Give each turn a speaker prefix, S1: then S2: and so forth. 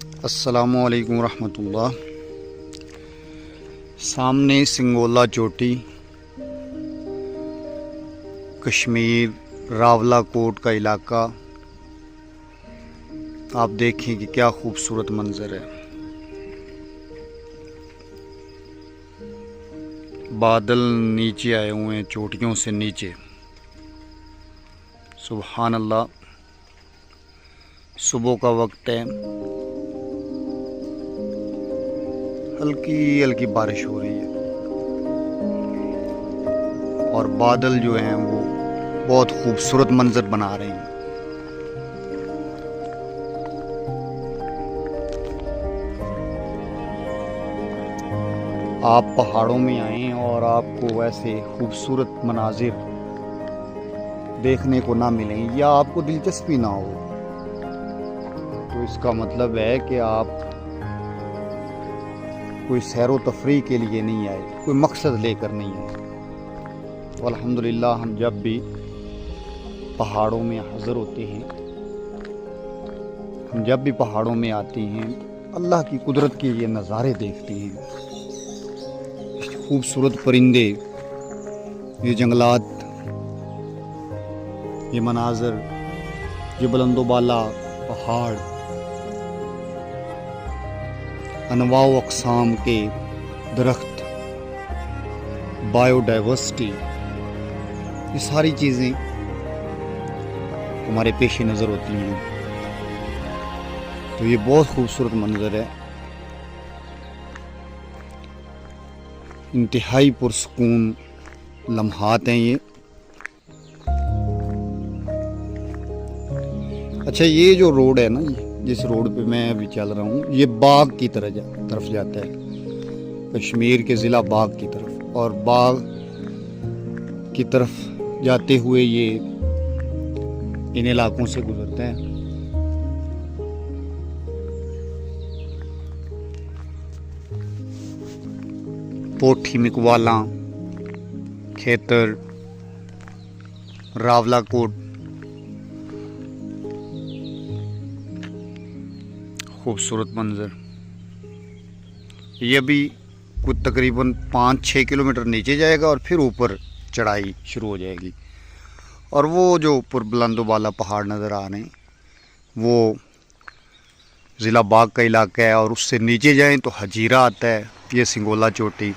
S1: अस्सलामुअलैकुम रहमतुल्लाह। सामने सिंगोला चोटी, कश्मीर, रावलाकोट का इलाका। आप देखें कि क्या खूबसूरत मंजर है। बादल नीचे आए हुए हैं, चोटियों से नीचे। सुभान अल्लाह। सुबह का वक्त है, हल्की हल्की बारिश हो रही है और बादल जो हैं वो बहुत खूबसूरत मंजर बना रहे हैं। आप पहाड़ों में आएं और आपको वैसे खूबसूरत मनाजिर देखने को ना मिलें या आपको दिलचस्पी ना हो, तो इसका मतलब है कि आप कोई सैरो तफरी के लिए नहीं आए, कोई मकसद लेकर नहीं आए। तो अल्हम्दुलिल्लाह हम जब भी पहाड़ों में हाज़िर होते हैं, हम जब भी पहाड़ों में आते हैं, अल्लाह की कुदरत के ये नज़ारे देखते हैं। खूबसूरत परिंदे, ये जंगलात, ये मनाज़र, ये बुलंदोबाला पहाड़, अनवा व अक़साम के दरख्त, बायोडाइवर्सिटी, ये सारी चीज़ें हमारे पेश नज़र होती हैं। तो ये बहुत खूबसूरत मंजर है, इंतहाई पुरसकून लम्हात हैं ये। अच्छा, ये जो रोड है ना, जिस रोड पे मैं अभी चल रहा हूँ, ये बाग की तरफ जाता है, कश्मीर के ज़िला बाग की तरफ। और बाग की तरफ जाते हुए ये इन इलाकों से गुजरते हैं। पोठी, मिकवाला, खेतर, रावलाकोट, खूबसूरत मंजर। ये भी कुछ तकरीबन 5-6 किलोमीटर नीचे जाएगा और फिर ऊपर चढ़ाई शुरू हो जाएगी। और वो जो ऊपर बुलंदोबाला पहाड़ नज़र आ रहे हैं, वो ज़िला बाग का इलाका है। और उससे नीचे जाएं तो हजीरा आता है, ये सिंगोला चोटी।